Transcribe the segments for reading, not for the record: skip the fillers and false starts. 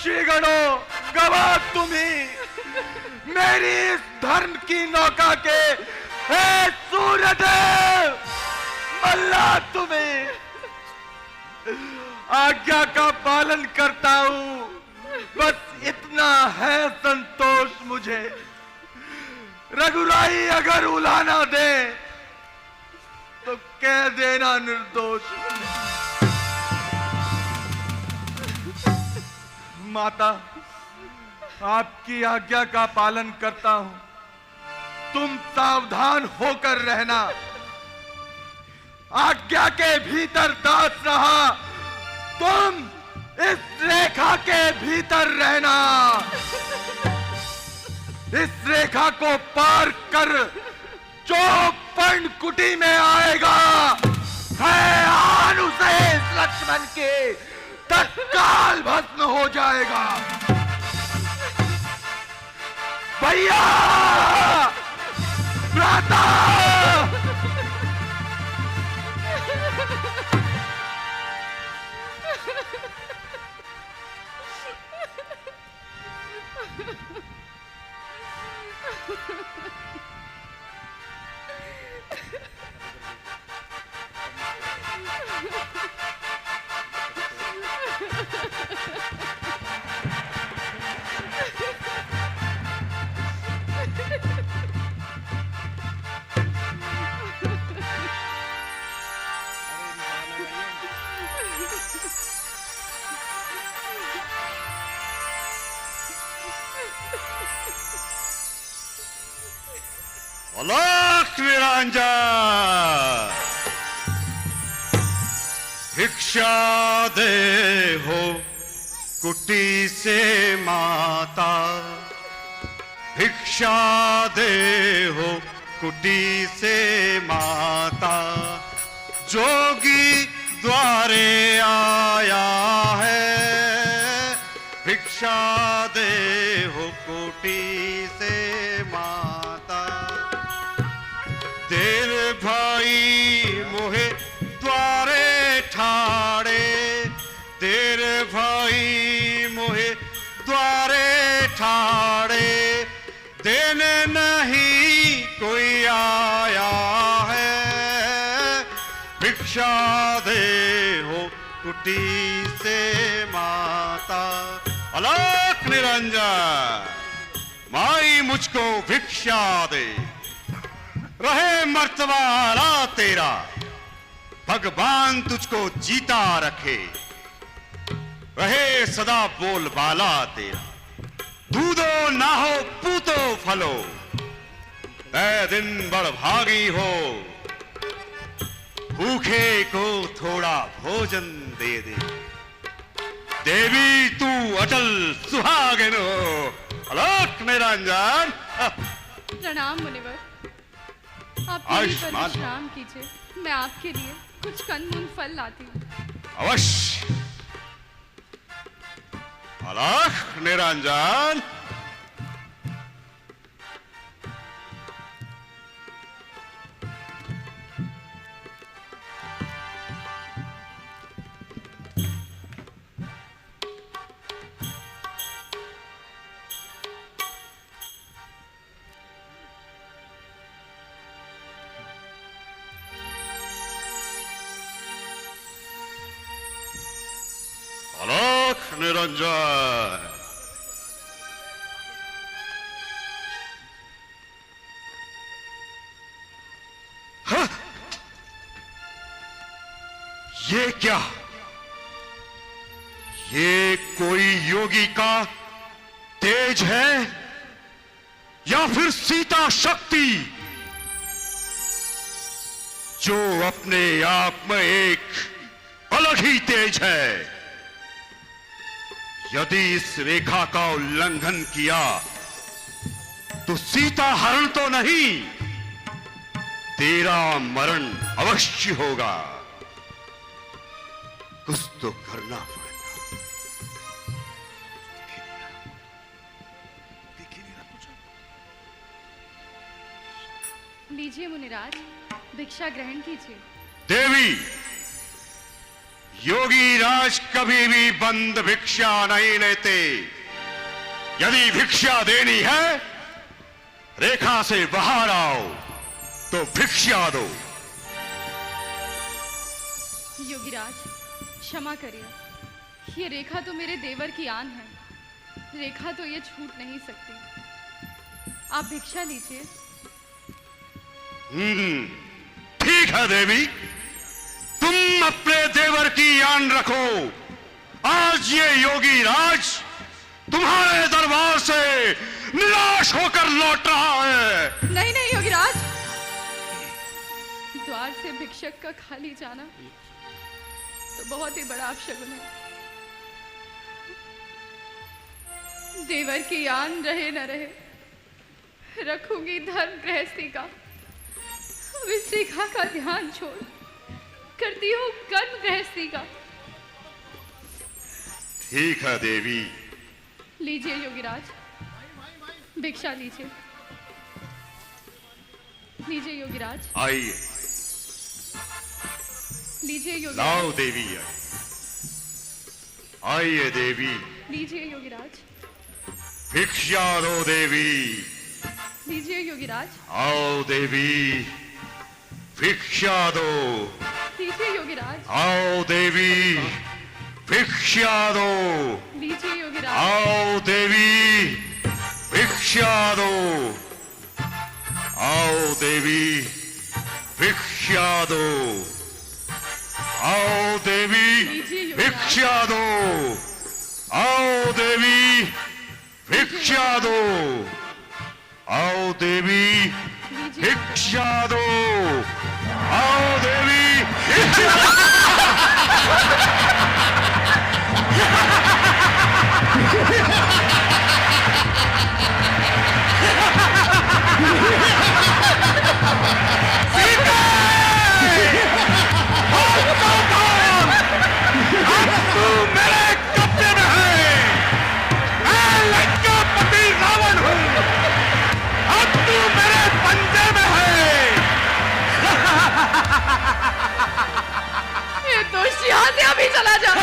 श्रीगणो गवाह तुम्ही, मेरी इस धर्म की नौका के हे सूर्यदेव मल्ला तुम्हें आज्ञा का पालन करता हूं, बस इतना है संतोष मुझे। रघुराई अगर उलाना दे तो कह देना निर्दोष। माता, आपकी आज्ञा का पालन करता हूं, तुम सावधान होकर रहना। आज्ञा के भीतर दास रहा, तुम इस रेखा के भीतर रहना। इस रेखा को पार कर जो पर्णकुटी में आएगा है आन उसे इस लक्ष्मण के तत्काल भस्म हो जाएगा। भैया भ्राता, अलख निरंजन, भिक्षा दे हो कुटी से माता, भिक्षा दे हो कुटी से माता। जोगी द्वारे आया है, भिक्षा दे हो कुटी से माता। तेरे भाई मोहे द्वारे ठाड़े, तेरे भाई मोहे द्वारे ठाड़े, देने नहीं कोई आया है, भिक्षा दे हो कुटी से माता। अलख निरंजन, माई मुझको भिक्षा दे, रहे मर्तबा आला तेरा, भगवान तुझको जीता रखे, रहे सदा बोलबाला तेरा। दूधो ना हो पूतो फलो, ऐ दिन बड़ भागी हो, भूखे को थोड़ा भोजन दे दे। देवी तू अटल सुहागिन हो। अलख निरंजन। प्रणाम मुनिवर, आप विश्राम कीजिए, मैं आपके लिए कुछ कंद फल लाती हूँ। अवश्य। अलख निरंजन, अलख निरंजन, हाँ? ये क्या? ये कोई योगी का तेज है या फिर सीता शक्ति, जो अपने आप में एक अलग ही तेज है। यदि इस रेखा का उल्लंघन किया तो सीता हरण तो नहीं, तेरा मरण अवश्य होगा। कुछ तो करना पड़ेगा। लीजिए मुनिराज, भिक्षा ग्रहण कीजिए। देवी, योगी राज कभी भी बंद भिक्षा नहीं लेते। यदि भिक्षा देनी है, रेखा से बाहर आओ तो भिक्षा दो। योगीराज, क्षमा करिए, ये रेखा तो मेरे देवर की आन है। रेखा तो ये छूट नहीं सकती। आप भिक्षा लीजिए। ठीक है देवी, तुम अपने देवर की आन रखो। आज ये योगी राज तुम्हारे दरबार से निराश होकर लौट रहा है। नहीं नहीं योगीराज, द्वार से भिक्षक का खाली जाना तो बहुत ही बड़ा अपशगुन है। देवर की आन रहे न रहे, रखूंगी धर्म गृहस्थी का। अब इस रेखा का ध्यान छोड़ करती हूँ कर्म गृहस्थी का। ठीक है देवी। लीजिए योगीराज, भिक्षा लीजिए। लीजिए योगीराज। आइए। लीजिए योगीराज। लाओ देवी, आइए देवी। लीजिए योगीराज। भिक्षा दो देवी। लीजिए योगीराज। आओ देवी, भिक्षा दो। लीजिए योगीराज। आओ देवी, भिक्षा दो। लीजिए योगीराज। आओ देवी, भिक्षा दो। आओ देवी, भिक्षा दो। आओ देवी, भिक्षा दो। आओ देवी, भिक्षा दो। आओ देवी, भिक्षा दो। आओ देवी, भिक्षा यहाँ से अभी चला जा।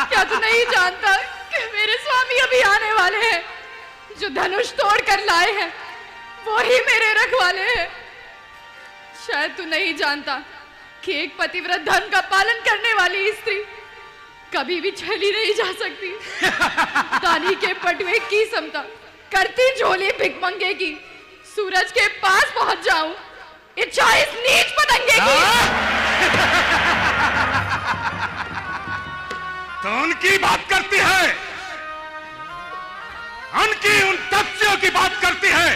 क्या तू नहीं जानता कि मेरे स्वामी अभी आने वाले हैं? जो धनुष तोड़ कर लाए हैं वो ही मेरे रखवाले हैं। शायद तू नहीं जानता कि एक पतिव्रत धर्म का पालन करने वाली स्त्री कभी भी छली नहीं जा सकती। दानी के पटवे की समता करती झोली भिखमंगे की। सूरज के पास पहुंच जाऊं, इच्छा इस नीच पतंगे की। तो उनकी बात करती है, उनकी उन तथ्यों की बात करती है।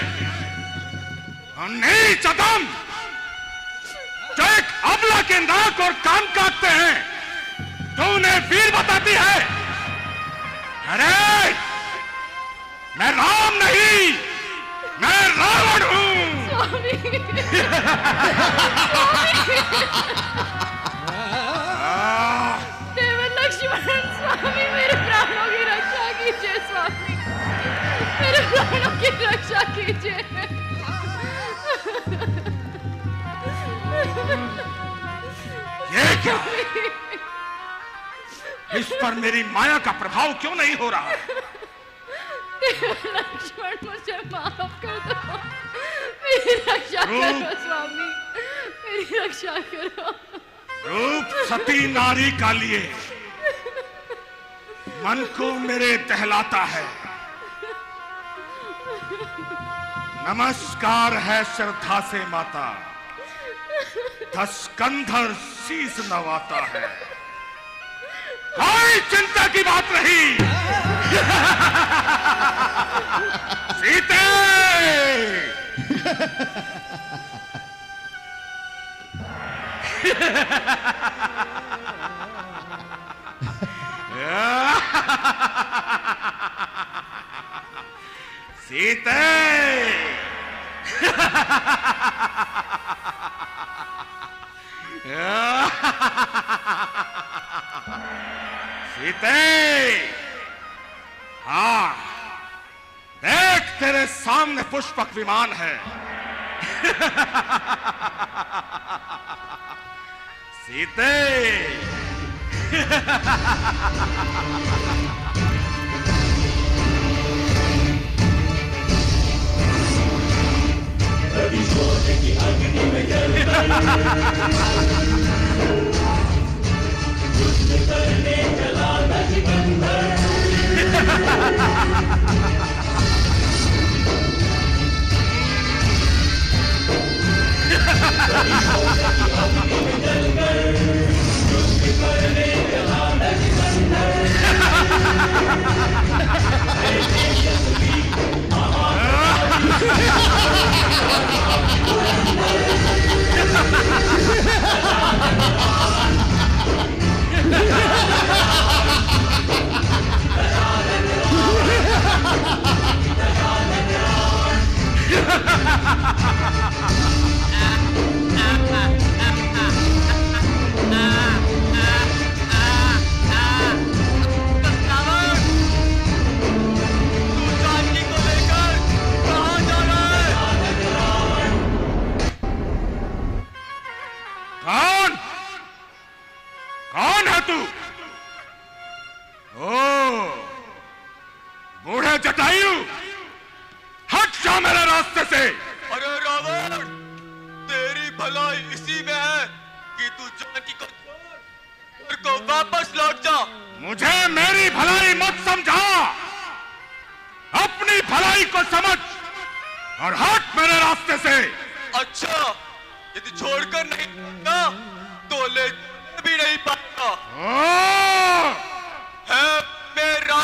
नहीं चदम जो एक अबला के नाक और कान काटते हैं तो उन्हें वीर बताती है। अरे मैं राम नहीं, मैं रावण हूं। देवर लक्ष्मण, स्वामी मेरे प्राणों की रक्षा कीजिए। स्वामी मेरे प्राणों की रक्षा कीजिए। ये क्या? इस पर मेरी माया का प्रभाव क्यों नहीं हो रहा? लक्ष्मण मुझे माफ कर दो, मेरी रक्षा करो स्वामी, मेरी रक्षा करो। रूप सती नारी का लिए मन को मेरे दहलाता है। नमस्कार है श्रद्धा से माता, 10 कंधर शीस नवाता है। कोई चिंता की बात नहीं। सीते सीते सीते, हाँ देख तेरे सामने पुष्पक विमान है। सीते कौन कौन है तू? ओ बूढ़े जटायु, हट जा मेरे रास्ते से। अरे रावण, तेरी भलाई इसी में है कि तू जानकी को छोड़ और को वापस लौट जा। मुझे मेरी भलाई मत समझा, अपनी भलाई को समझ और हट मेरे रास्ते से। अच्छा, यदि छोड़कर नहीं ना तो ले भी नहीं पाएगा। है मेरा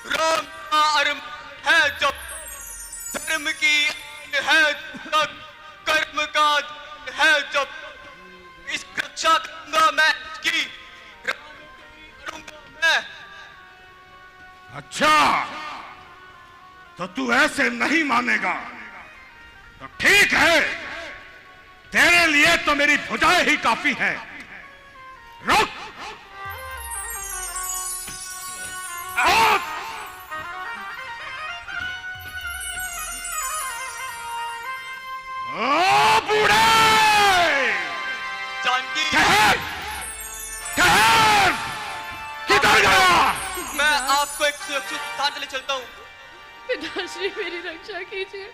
राम का अर्म है जब, धर्म की है जब, कर्म का है जब, इस रक्षा करूंगा मैं इसकी, करूंगा मैं। अच्छा, तो तू ऐसे नहीं मानेगा तो ठीक है, तेरे लिए तो मेरी भुजाएं ही काफी है। रुक, आओ। ओ बूढ़े, जानकी, ठहर, ठहर, किधर गया? मैं आपको एक सुरक्षित स्थान के लिए चलता हूँ। पिताश्री, मेरी रक्षा कीजिए।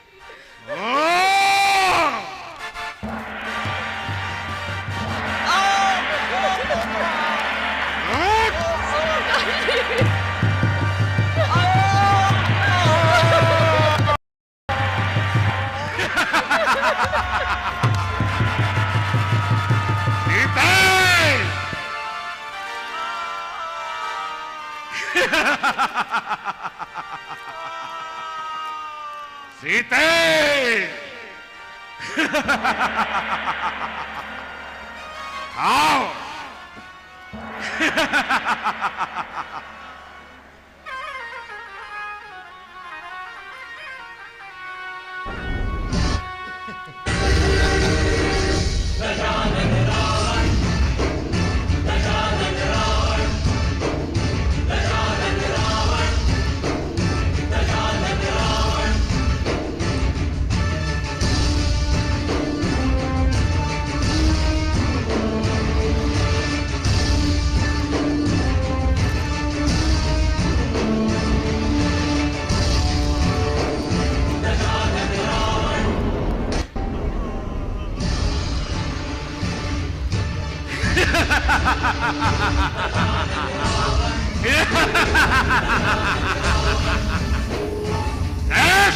सीते, आओ।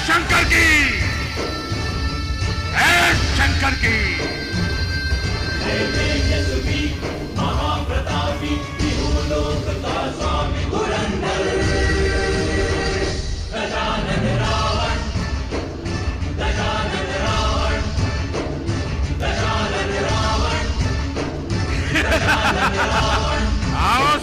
शंकर की, शंकर की। आओ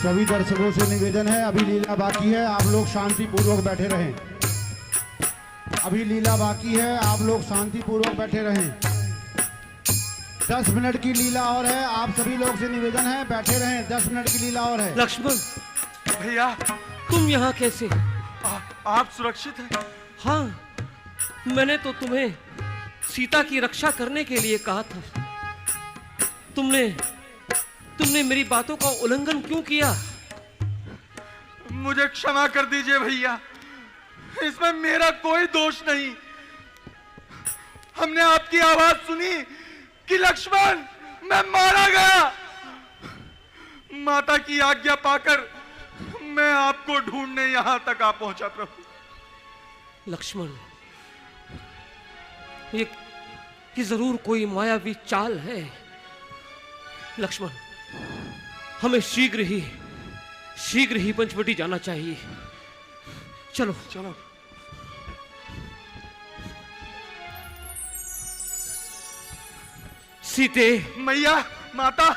सभी दर्शकों से निवेदन है, अभी लीला बाकी है, आप लोग शांति पूर्वक बैठे रहें। अभी लीला बाकी है, आप लोग शांति पूर्वक बैठे रहें। 10 मिनट की लीला और है, आप सभी लोग से निवेदन है बैठे रहें। 10 मिनट की लीला और है। लक्ष्मण, भैया तुम यहाँ कैसे? आप सुरक्षित हैं? हाँ, मैंने तो तुम्हें सीता की रक्षा करने के लिए कहा था। तुमने मेरी बातों का उल्लंघन क्यों किया? मुझे क्षमा कर दीजिए भैया, इसमें मेरा कोई दोष नहीं। हमने आपकी आवाज सुनी कि लक्ष्मण मैं मारा गया। माता की आज्ञा पाकर मैं आपको ढूंढने यहां तक आ पहुंचा प्रभु। लक्ष्मण, ये जरूर कोई मायावी चाल है। लक्ष्मण, हमें शीघ्र ही पंचवटी जाना चाहिए। चलो चलो। सीते, मैया, माता,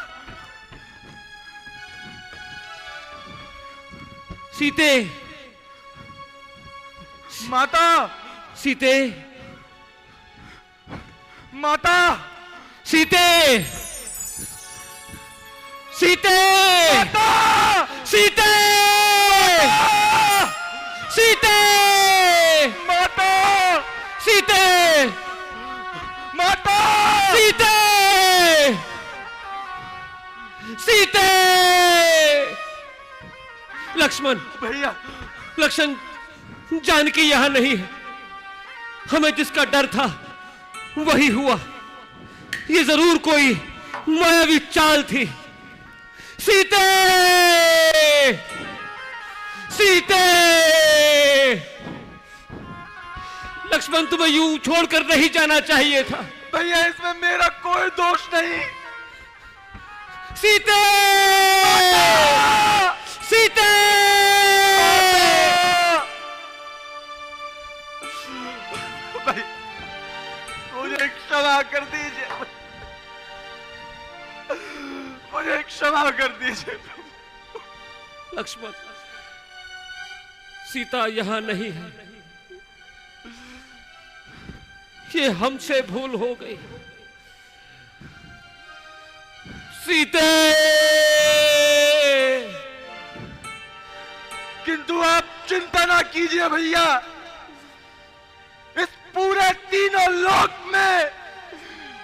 सीते, माता, सीते, माता, सीते, सीते, सीते, सीते, माता, सीते, माता, सीते, सीते। लक्ष्मण, भैया, लक्ष्मण, जानकी यहां नहीं है। हमें जिसका डर था वही हुआ। ये जरूर कोई मायावी चाल थी। सीते, सीते। लक्ष्मण, तुम्हें यूं छोड़कर नहीं जाना चाहिए था। भैया इसमें मेरा कोई दोष नहीं। सीते, सीते। भाई मुझे क्षमा कर दीजिए, मुझे क्षमा कर दीजिए। लक्ष्मण, सीता यहां नहीं है। ये हमसे भूल हो गई। सीते। किंतु आप चिंता ना कीजिए भैया, इस पूरे तीनों लोक में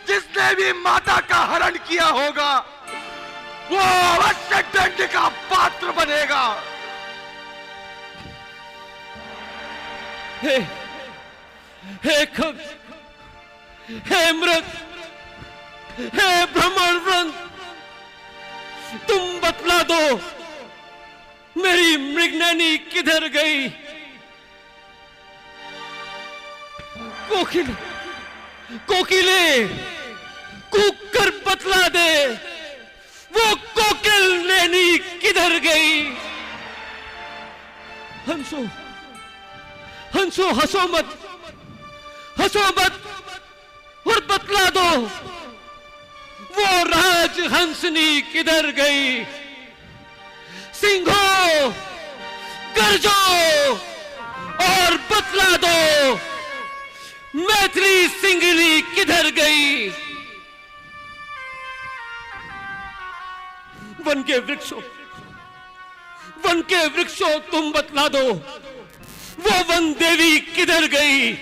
जिसने भी माता का हरण किया होगा वो अवश्य दंड का पात्र बनेगा। हे खग, हे मृग, हे भ्रमण वृंद, तुम बतला दो मेरी मृगनैनी किधर गई? कोकिले, कोकिले, कूक कर बतला दे वो कोकिल नैनी किधर गई? हंसो, हंसो, हंसो मत, हंसो मत और बतला दो वो राज हंसनी किधर गई? सिंहो, गर्जो और बतला दो मैथिली सिंगली किधर गई? वन के वृक्षों, वन के वृक्षों, तुम बतला दो वो वन देवी किधर गई?